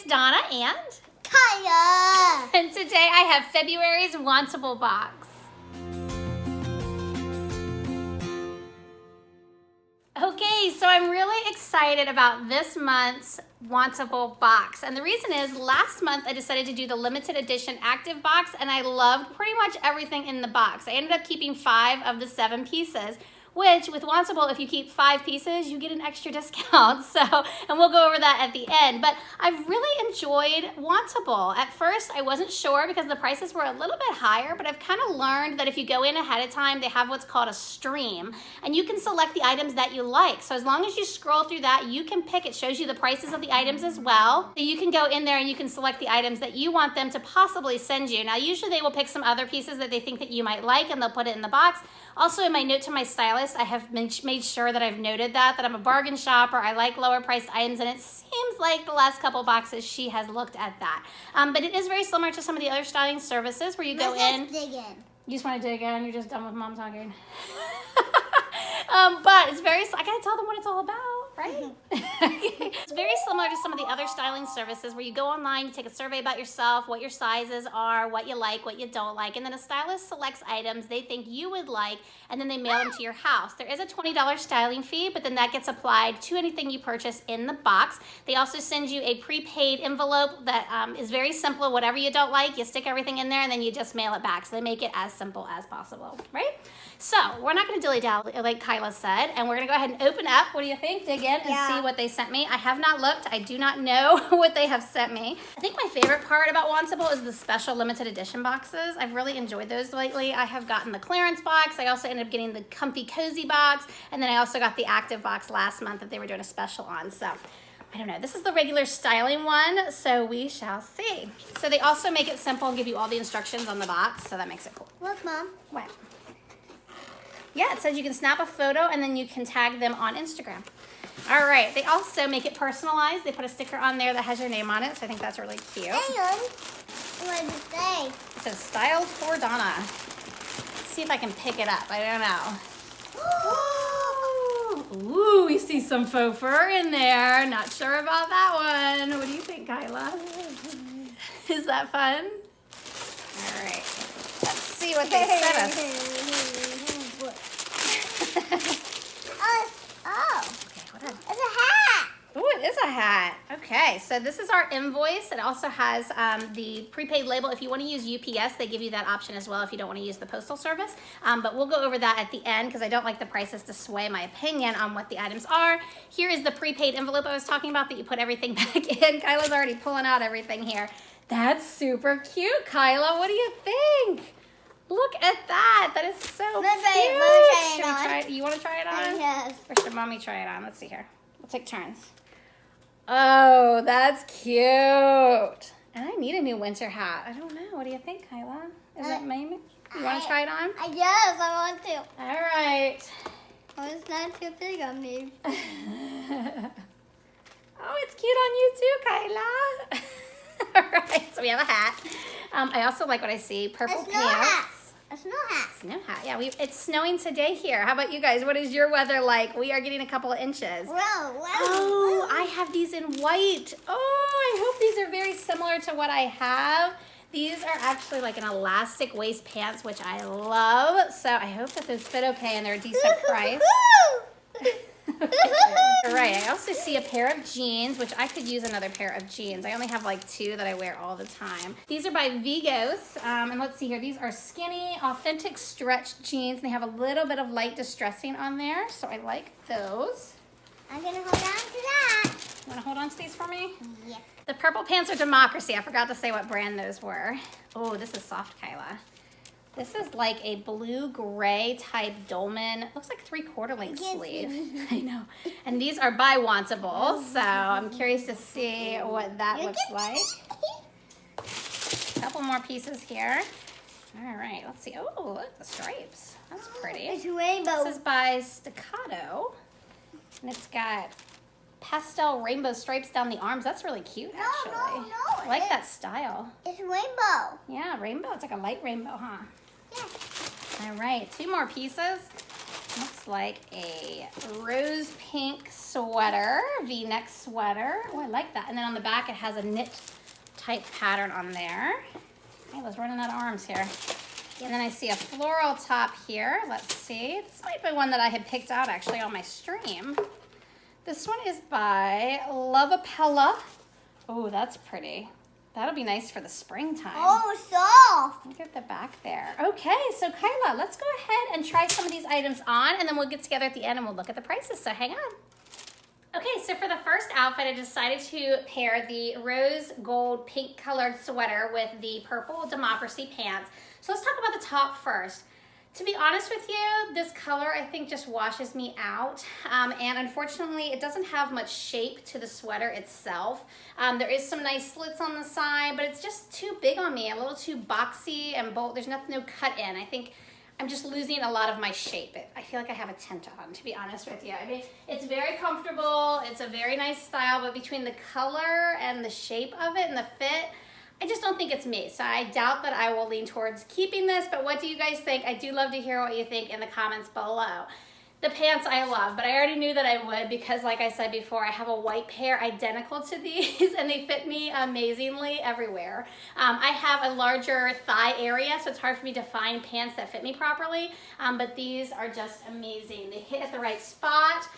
Donna and Kaya. And today I have February's Wantable box. Okay, so I'm really excited about this month's Wantable box. And the reason is last month I decided to do the limited edition active box and I loved pretty much everything in the box. I ended up keeping 5 of the 7 pieces, which with Wantable, if you keep 5 pieces, you get an extra discount. So, and we'll go over that at the end. But I've really enjoyed Wantable. At first, I wasn't sure because the prices were a little bit higher, but I've kind of learned that if you go in ahead of time, they have what's called a stream, and you can select the items that you like. So as long as you scroll through that, you can pick. It shows you the prices of the items as well. So you can go in there and you can select the items that you want them to possibly send you. Now, usually they will pick some other pieces that they think that you might like, and they'll put it in the box. Also, in my note to my stylist, I have made sure that I've noted that I'm a bargain shopper. I like lower priced items, and it seems like the last couple boxes she has looked at that. But it is very similar to some of the other styling services where you go in. Dig in. You just want to dig in? You're just done with mom talking. But it's very, I gotta tell them what it's all about, right? It's very similar to some of the other styling services where you go online, you take a survey about yourself, what your sizes are, what you like, what you don't like, and then a stylist selects items they think you would like, and then they mail them to your house. There is a $20 styling fee, but then that gets applied to anything you purchase in the box. They also send you a prepaid envelope that is very simple. Whatever you don't like, you stick everything in there, and then you just mail it back. So they make it as simple as possible, right? So we're not going to dilly-dally like Kyla said, and we're going to go ahead and open up. What do you think? Dig in and see what they sent me. I have not looked. I do not know what they have sent me. I think my favorite part about Wantable is the special limited edition boxes. I've really enjoyed those lately. I have gotten the clearance box. I also ended up getting the comfy cozy box, and then I also got the active box last month that they were doing a special on. So I don't know. This is the regular styling one, so we shall see. So they also make it simple and give you all the instructions on the box, so that makes it cool. Look, Mom. What? Yeah, it says you can snap a photo and then you can tag them on Instagram. All right, they also make it personalized. They put a sticker on there that has your name on it, so I think that's really cute. Hang on. What does it say? It says Styled for Donna. Let's see if I can pick it up. I don't know. Ooh, we see some faux fur in there. Not sure about that one. What do you think, Kyla? Is that fun? All right, let's see what they sent us. Okay, hold on. It's a hat. Oh, it is a hat. Okay, so this is our invoice. It also has the prepaid label. If you want to use UPS, they give you that option as well if you don't want to use the postal service. But we'll go over that at the end because I don't like the prices to sway my opinion on what the items are. Here is the prepaid envelope I was talking about that you put everything back in. Kyla's already pulling out everything here. That's super cute, Kyla. What do you think? Look at that. That is so cute. You want to try it on? Yes. Or should mommy try it on? Let's see here. We'll take turns. Oh, that's cute. And I need a new winter hat. I don't know. What do you think, Kyla? Is it maybe? You want to try it on? Yes, I want to. All right. Oh, it's not too big on me. Oh, it's cute on you too, Kyla. All right, so we have a hat. I also like what I see. Purple pants. A snow hat. Snow hat. Yeah, it's snowing today here. How about you guys? What is your weather like? We are getting a couple of inches. Oh, I have these in white. Oh, I hope these are very similar to what I have. These are actually like an elastic waist pants, which I love. So I hope that those fit okay and they're a decent price. All right, I also see a pair of jeans, which I could use another pair of jeans. I only have like 2 that I wear all the time. These are by Vigos, and let's see here. These are skinny, authentic stretch jeans. They have a little bit of light distressing on there, so I like those. I'm gonna hold on to that. You wanna hold on to these for me? Yeah. The purple pants are Democracy. I forgot to say what brand those were. Oh, this is soft, Kyla. This is like a blue-gray type dolman. It looks like 3/4 length sleeve. I know. And these are by Wantable, so I'm curious to see what that looks like. A couple more pieces here. All right, let's see. Oh, look, the stripes. That's pretty. It's rainbow. This is by Staccato, and it's got pastel rainbow stripes down the arms. That's really cute, actually. No. I like that style. It's rainbow. Yeah, rainbow. It's like a light rainbow, huh? Yeah. All right, 2 more pieces. Looks like a rose pink sweater, V-neck sweater. Oh, I like that. And then on the back, it has a knit type pattern on there. I was running out of arms here. And then I see a floral top here. Let's see. This might be one that I had picked out actually on my stream. This one is by Lovapella. Oh, that's pretty. That'll be nice for the springtime. Oh, soft. Look at the back there. Okay, so Kyla, let's go ahead and try some of these items on, and then we'll get together at the end and we'll look at the prices, so hang on. Okay, so for the first outfit, I decided to pair the rose gold pink colored sweater with the purple Democracy pants. So let's talk about the top first. To be honest with you, this color I think just washes me out, and unfortunately it doesn't have much shape to the sweater itself. There is some nice slits on the side, but it's just too big on me, a little too boxy and bold. There's no cut in. I think I'm just losing a lot of my shape. I feel like I have a tent on, to be honest with you. I mean, it's very comfortable, it's a very nice style, but between the color and the shape of it and the fit, I just don't think it's me, so I doubt that I will lean towards keeping this, but what do you guys think? I do love to hear what you think in the comments below. The pants I love, but I already knew that I would because like I said before, I have a white pair identical to these and they fit me amazingly everywhere. I have a larger thigh area, so it's hard for me to find pants that fit me properly, but these are just amazing. They hit at the right spot.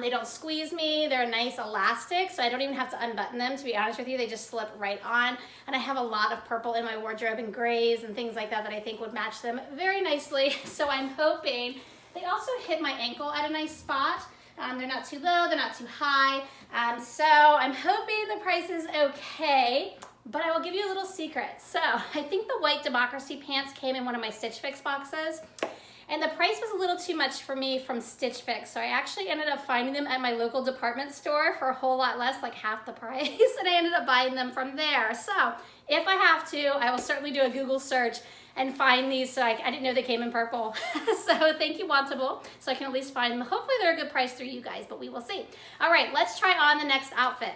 They don't squeeze me. They're nice elastic, so I don't even have to unbutton them, to be honest with you. They just slip right on, and I have a lot of purple in my wardrobe and grays and things like that that I think would match them very nicely, so I'm hoping. They also hit my ankle at a nice spot. They're not too low, they're not too high. So I'm hoping the price is okay, but I will give you a little secret. So I think the white Democracy pants came in one of my Stitch Fix boxes, and the price was a little too much for me from Stitch Fix. So I actually ended up finding them at my local department store for a whole lot less, like half the price, and I ended up buying them from there. So if I have to, I will certainly do a Google search and find these. So I didn't know they came in purple. So thank you, Wantable. So I can at least find them. Hopefully they're a good price through you guys, but we will see. All right, let's try on the next outfit.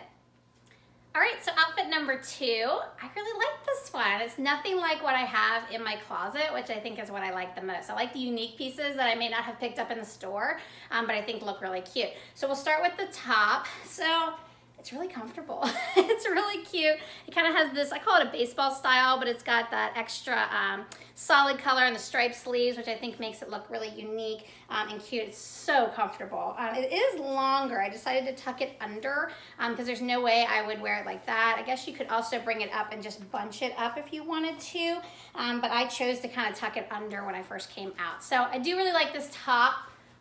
All right, so outfit number 2, I really like this one. It's nothing like what I have in my closet, which I think is what I like the most. I like the unique pieces that I may not have picked up in the store, but I think look really cute. So we'll start with the top. So it's really comfortable. It's really cute. It kind of has this, I call it a baseball style, but it's got that extra solid color and the striped sleeves, which I think makes it look really unique and cute. It's so comfortable. It is longer. I decided to tuck it under because there's no way I would wear it like that. I guess you could also bring it up and just bunch it up if you wanted to, but I chose to kind of tuck it under when I first came out. So I do really like this top.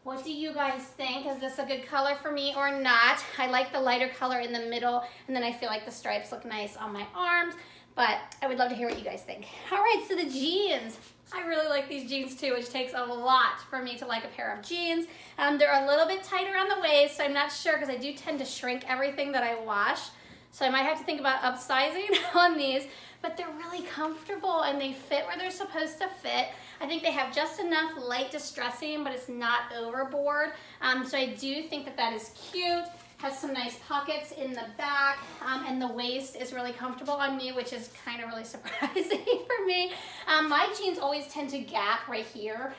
What do you guys think? Is this a good color for me or not? I like the lighter color in the middle, and then I feel like the stripes look nice on my arms, but I would love to hear what you guys think. All right, so the jeans. I really like these jeans too, which takes a lot for me to like a pair of jeans. They're a little bit tight around the waist, so I'm not sure because I do tend to shrink everything that I wash. So I might have to think about upsizing on these, but they're really comfortable and they fit where they're supposed to fit. I think they have just enough light distressing, but it's not overboard. So I do think that that is cute. Has some nice pockets in the back, and the waist is really comfortable on me, which is kind of really surprising for me. My jeans always tend to gap right here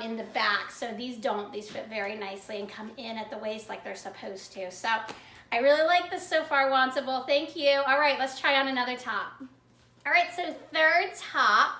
in the back, so these don't. These fit very nicely and come in at the waist like they're supposed to. So I really like this so far, Wantable. Thank you. All right, let's try on another top. All right, so third top.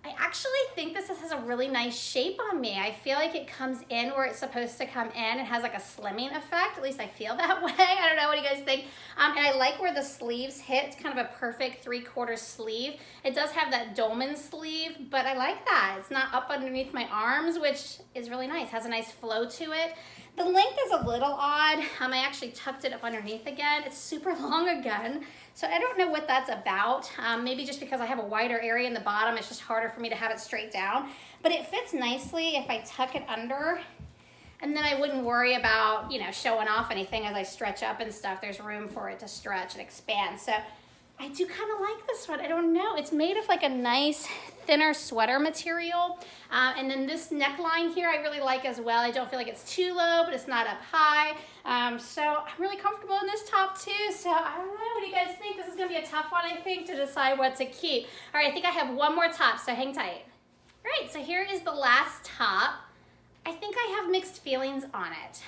I actually think this has a really nice shape on me. I feel like it comes in where it's supposed to come in. It has like a slimming effect. At least I feel that way. I don't know. What do you guys think? And I like where the sleeves hit. It's kind of a perfect 3/4 sleeve. It does have that dolman sleeve, but I like that. It's not up underneath my arms, which is really nice. Has a nice flow to it. The length is a little odd. I actually tucked it up underneath again. It's super long again. So I don't know what that's about. Maybe just because I have a wider area in the bottom, it's just harder for me to have it straight down. But it fits nicely if I tuck it under. And then I wouldn't worry about, you know, showing off anything as I stretch up and stuff. There's room for it to stretch and expand. So I do kind of like this one. I don't know. It's made of like a nice thinner sweater material. And then this neckline here I really like as well. I don't feel like it's too low, but it's not up high. So I'm really comfortable in this top too. So I don't know. What do you guys think? This is going to be a tough one, I think, to decide what to keep. All right, I think I have one more top, so hang tight. All right, so here is the last top. I think I have mixed feelings on it.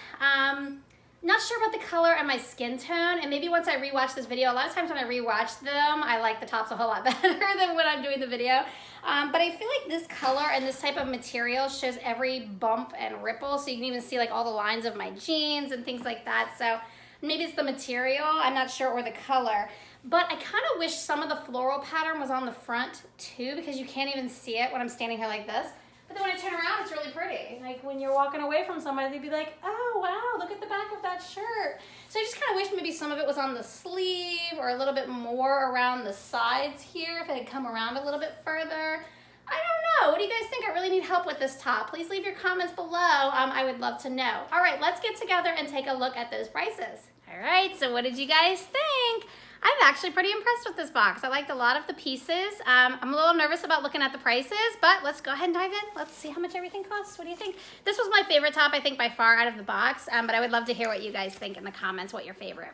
Not sure about the color and my skin tone, and maybe once I rewatch this video, a lot of times when I rewatch them, I like the tops a whole lot better than when I'm doing the video. But I feel like this color and this type of material shows every bump and ripple, so you can even see like all the lines of my jeans and things like that. So maybe it's the material, I'm not sure, or the color. But I kind of wish some of the floral pattern was on the front too, because you can't even see it when I'm standing here like this. But then when I turn around, it's really pretty. Like when you're walking away from somebody, they'd be like, oh wow, look at the back of that shirt. So I just kind of wish maybe some of it was on the sleeve or a little bit more around the sides here, if it had come around a little bit further. I don't know. What do you guys think? I really need help with this top. Please leave your comments below. I would love to know. All right, let's get together and take a look at those prices. All right, so what did you guys think? I'm actually pretty impressed with this box. I liked a lot of the pieces. I'm a little nervous about looking at the prices, but let's go ahead and dive in. Let's see how much everything costs. What do you think? This was my favorite top, I think, by far out of the box, but I would love to hear what you guys think in the comments, what your favorite.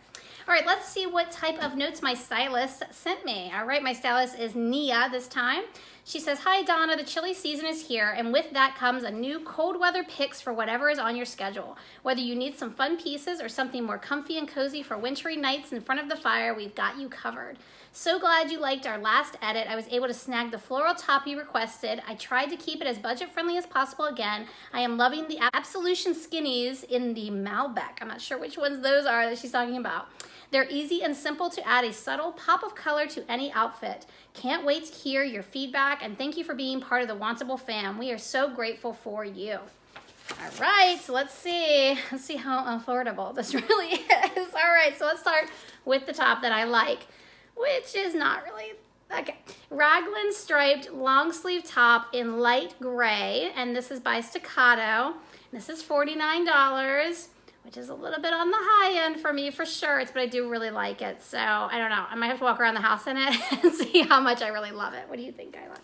All right, let's see what type of notes my stylist sent me. All right, my stylist is Nia this time. She says, hi Donna, the chilly season is here, and with that comes a new cold weather picks for whatever is on your schedule. Whether you need some fun pieces or something more comfy and cozy for wintry nights in front of the fire, we've got you covered. So glad you liked our last edit. I was able to snag the floral top you requested. I tried to keep it as budget friendly as possible again. I am loving the Absolution skinnies in the Malbec. I'm not sure which ones those are that she's talking about. They're easy and simple to add a subtle pop of color to any outfit. Can't wait to hear your feedback, and thank you for being part of the Wantable fam. We are so grateful for you. All right, so let's see how affordable this really is. All right, so let's start with the top that I like, which is not really, okay. Raglan striped long sleeve top in light gray, and this is by Staccato. This is $49. Which is a little bit on the high end for me for sure, but I do really like it. So I don't know, I might have to walk around the house in it and see how much I really love it. What do you think, Kyla?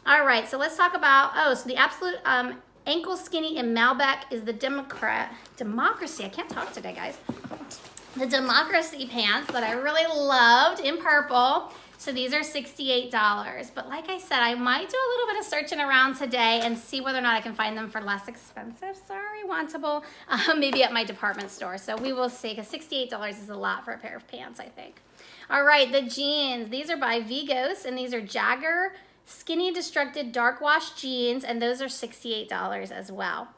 All right, so let's talk about, so the Absolute ankle skinny in Malbec is the Democracy, I can't talk today, guys. The Democracy pants that I really loved in purple. So these are $68, but like I said, I might do a little bit of searching around today and see whether or not I can find them for less expensive. Sorry, Wantable. Maybe at my department store. So we will see, because $68 is a lot for a pair of pants, I think. All right, the jeans. These are by Vigos, and these are Jagger Skinny Destructed Dark Wash jeans, and those are $68 as well.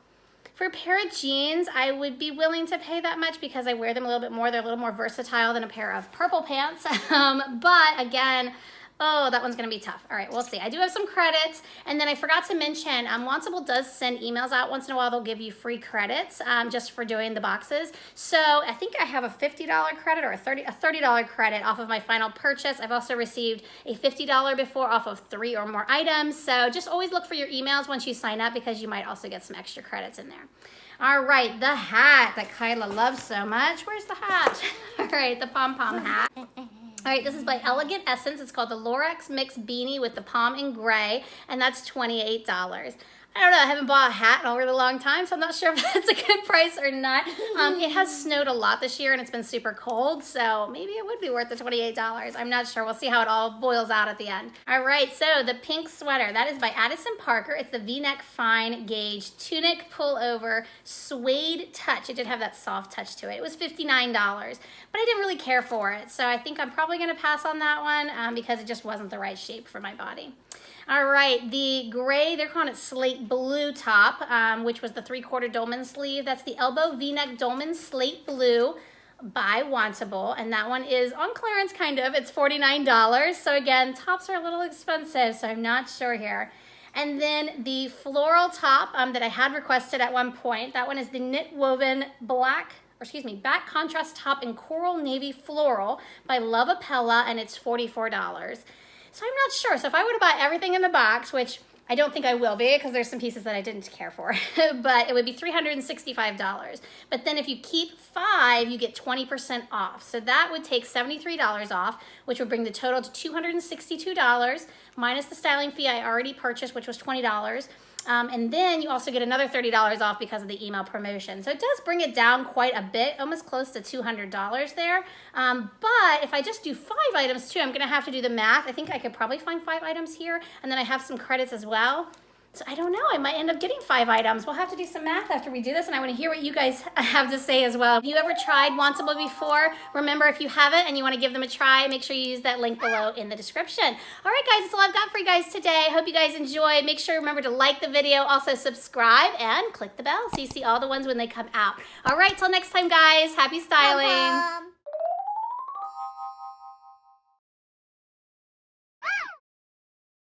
For a pair of jeans, I would be willing to pay that much because I wear them a little bit more. They're a little more versatile than a pair of purple pants. But again, oh, that one's gonna be tough. All right, we'll see. I do have some credits, and then I forgot to mention, Wantable does send emails out once in a while. They'll give you free credits just for doing the boxes. So I think I have a $50 credit or a $30 credit off of my final purchase. I've also received a $50 before off of 3 or more items. So just always look for your emails once you sign up, because you might also get some extra credits in there. All right, the hat that Kyla loves so much. Where's the hat? All right, the pom-pom hat. All right, this is by Elegant Essence. It's called the Lorax Mix Beanie with the palm in gray, and that's $28. I don't know, I haven't bought a hat in a really long time, so I'm not sure if that's a good price or not. It has snowed a lot this year, and it's been super cold, so maybe it would be worth the $28. I'm not sure. We'll see how it all boils out at the end. All right, so the pink sweater, that is by Addison Parker. It's the V-neck fine gauge tunic pullover suede touch. It did have that soft touch to it. It was $59, but I didn't really care for it, so I think I'm probably going to pass on that one because it just wasn't the right shape for my body. All right, the gray, they're calling it slate blue top, which was the 3/4 dolman sleeve. That's the elbow V-neck dolman slate blue by Wantable, and that one is on clearance kind of. It's $49. So again, tops are a little expensive, so I'm not sure here. And then the floral top that I had requested at one point, that one is the knit woven back contrast top in coral navy floral by Love Apella, and it's $44. So I'm not sure. So if I were to buy everything in the box, which I don't think I will be because there's some pieces that I didn't care for, but it would be $365. But then if you keep 5, you get 20% off. So that would take $73 off, which would bring the total to $262 minus the styling fee I already purchased, which was $20. And then you also get another $30 off because of the email promotion. So it does bring it down quite a bit, almost close to $200 there. But if I just do 5 items too, I'm gonna have to do the math. I think I could probably find 5 items here, and then I have some credits as well. So I don't know. I might end up getting 5 items. We'll have to do some math after we do this, and I want to hear what you guys have to say as well. If you ever tried Wantsable before, remember, if you haven't and you want to give them a try, make sure you use that link below in the description. All right, guys, that's all I've got for you guys today. Hope you guys enjoyed. Make sure, remember to like the video, also subscribe, and click the bell so you see all the ones when they come out. All right, till next time, guys. Happy styling.